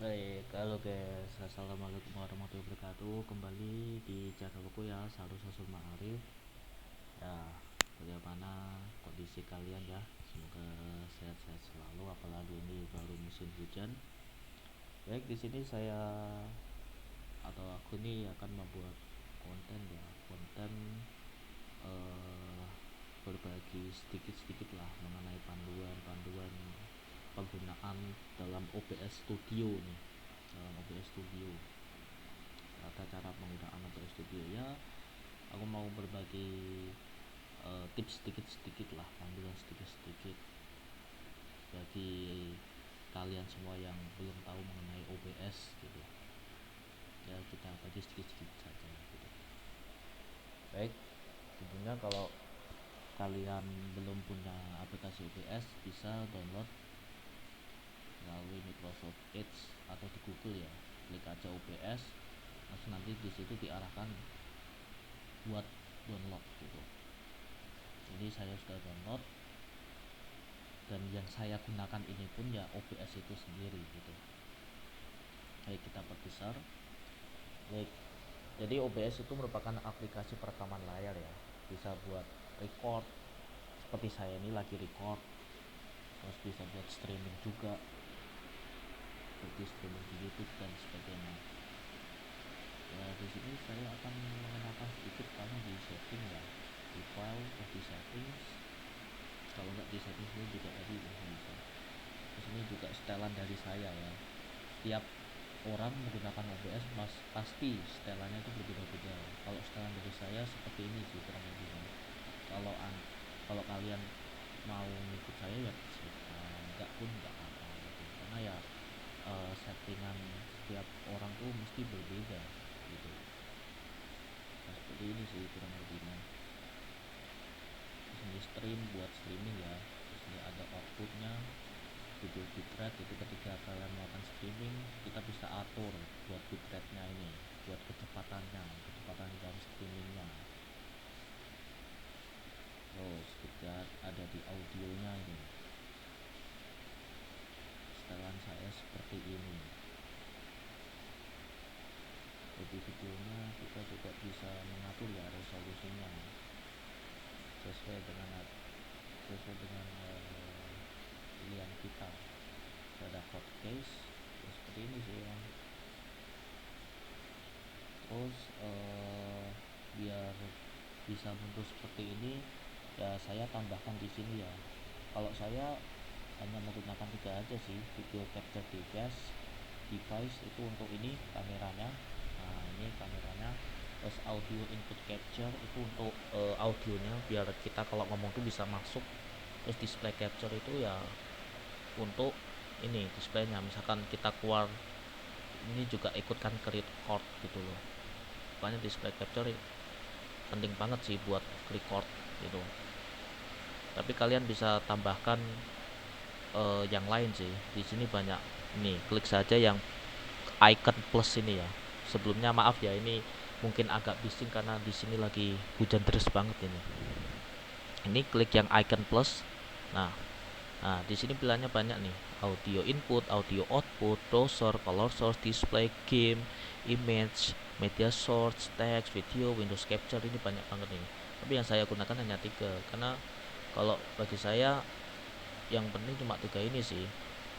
Baik, halo guys, assalamualaikum warahmatullahi wabarakatuh. Kembali di channelku ya, Saru Sasul Ma'arif. Ya, bagaimana kondisi kalian ya? Semoga sehat-sehat selalu, apalagi ini baru musim hujan. Baik, di sini saya atau aku ini akan membuat konten ya, konten eh, berbagi sedikit-sedikit lah mengenai panduan-panduan penggunaan dalam OBS Studio nih, dalam OBS Studio. Tata cara penggunaan OBS Studio ya, aku mau berbagi tips sedikit-sedikit lah, panduan sedikit-sedikit bagi kalian semua yang belum tahu mengenai OBS gitu ya. Kita bagi sedikit-sedikit saja gitu. Baik, tentunya kalau kalian belum punya aplikasi OBS, bisa download melalui Microsoft Edge atau di Google ya. Klik aja OBS, langsung nanti di situ diarahkan buat download gitu. Jadi saya sudah download, dan yang saya gunakan ini pun ya OBS itu sendiri gitu. Baik, kita perbesar. Baik, jadi OBS itu merupakan aplikasi perekaman layar ya, bisa buat record seperti saya ini lagi record, terus bisa buat streaming juga seperti streaming di YouTube dan sebagainya. Ya, di sini saya akan mengenalkan sedikit karena di setting ya, di file atau di settings. Kalau nggak di settings ini juga tadi bisa. Di sini juga setelan dari saya ya. Setiap orang menggunakan OBS pasti setelannya itu berbeda-beda. Kalau setelan dari saya seperti ini sih kurang lebih. Kalau kalian mau ngikut saya ya silakan, enggak pun enggak apa-apa gitu. Karena ya settingan setiap orang tuh mesti berbeda gitu. Nah, seperti ini sih kurang lebihnya. Di sini stream buat streaming ya. Di sini ada outputnya, video bitrate itu ketika kalian melakukan streaming kita bisa atur buat bitrate nya ini, buat kecepatan jam streamingnya. Terus kita ada di audionya ini, setelan saya seperti ini. Jadi videonya kita juga bisa mengatur ya resolusinya sesuai dengan pilihan kita. Ada hot case seperti ini sih ya. Terus biar bisa mundur seperti ini ya, saya tambahkan di sini ya. Kalau saya hanya menggunakan 3 aja sih, video capture device itu untuk ini kameranya. Nah, ini kameranya. Terus audio input capture itu untuk audionya, biar kita kalau ngomong tuh bisa masuk. Terus display capture itu ya untuk ini displaynya, misalkan kita keluar ini juga ikutkan ke record gitu loh. Makanya display capture penting banget sih buat record gitu. Tapi kalian bisa tambahkan yang lain sih. Di sini banyak. Ini klik saja yang icon plus ini ya. Sebelumnya maaf ya, ini mungkin agak bising karena di sini lagi hujan deras banget ini. Ini klik yang icon plus. Nah, di sini pilihannya banyak nih. Audio input, audio output, browser, color source, display, game, image, media source, text, video, Windows Capture, ini banyak banget nih. Tapi yang saya gunakan hanya 3 karena kalau bagi saya yang penting cuma 3 ini sih.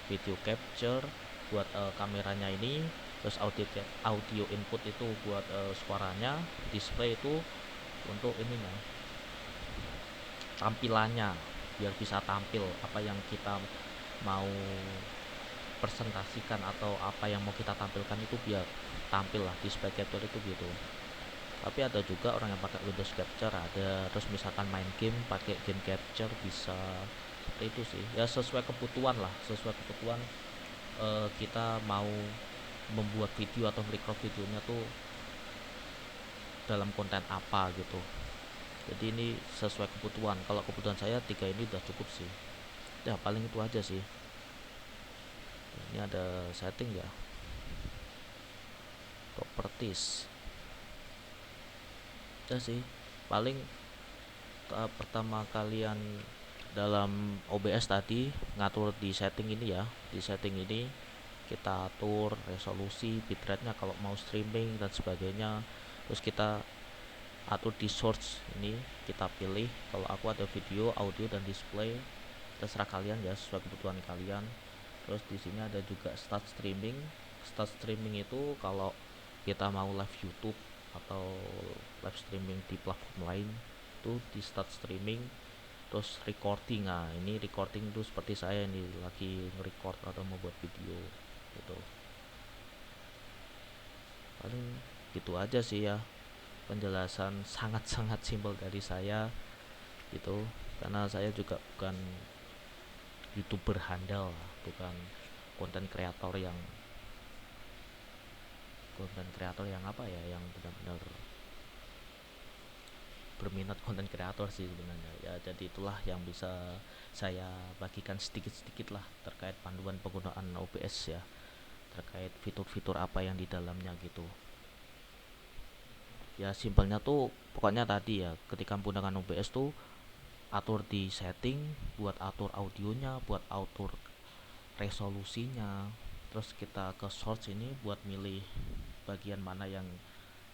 Video capture buat kameranya ini, terus audio input itu buat suaranya, display itu untuk ininya, tampilannya, biar bisa tampil apa yang kita mau presentasikan atau apa yang mau kita tampilkan itu biar tampil lah. Display capture itu gitu. Tapi ada juga orang yang pakai Windows Capture ada. Terus misalkan main game pakai game capture bisa. Seperti itu sih ya, sesuai kebutuhan lah, sesuai kebutuhan kita mau membuat video atau record videonya tuh dalam konten apa gitu. Jadi ini sesuai kebutuhan. Kalau kebutuhan saya 3 ini udah cukup sih ya, paling itu aja sih. Ini ada setting ya, properties ya sih. Paling pertama kalian dalam OBS tadi ngatur di setting ini ya. Di setting ini kita atur resolusi bitrate-nya kalau mau streaming dan sebagainya. Terus kita atur di source ini, kita pilih. Kalau aku ada video, audio dan display, terserah kalian ya, sesuai kebutuhan kalian. Terus di sini ada juga start streaming. Start streaming itu kalau kita mau live YouTube atau live streaming di platform lain, itu di start streaming. Terus recording, nah ini recording tuh seperti saya ini lagi nge-record atau membuat video gitu. Paling gitu aja sih ya, penjelasan sangat-sangat simpel dari saya gitu, karena saya juga bukan youtuber handal, bukan konten kreator yang apa ya, yang benar-benar berminat konten kreator sih sebenarnya ya. Jadi itulah yang bisa saya bagikan sedikit-sedikit lah terkait panduan penggunaan OBS ya, terkait fitur-fitur apa yang di dalamnya gitu ya. Simpelnya tuh pokoknya tadi ya, ketika menggunakan OBS tuh atur di setting, buat atur audionya, buat atur resolusinya. Terus kita ke source ini buat milih bagian mana yang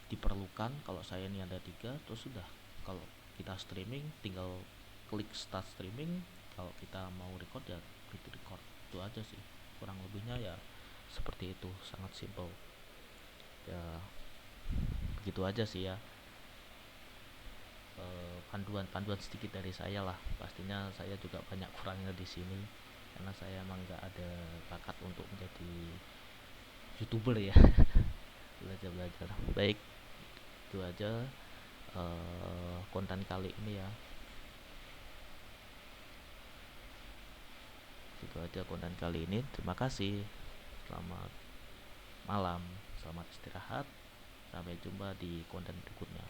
diperlukan. Kalau saya ini ada 3, terus sudah. Kalau kita streaming tinggal klik start streaming, kalau kita mau record ya klik record. Itu aja sih kurang lebihnya ya, seperti itu, sangat simple ya. Begitu aja sih ya, panduan sedikit dari saya lah. Pastinya saya juga banyak kurangnya di sini karena saya emang nggak ada bakat untuk menjadi youtuber ya. Belajar baik. Itu aja konten kali ini ya. Itu aja konten kali ini. Terima kasih. Selamat malam, selamat istirahat. Sampai jumpa di konten berikutnya.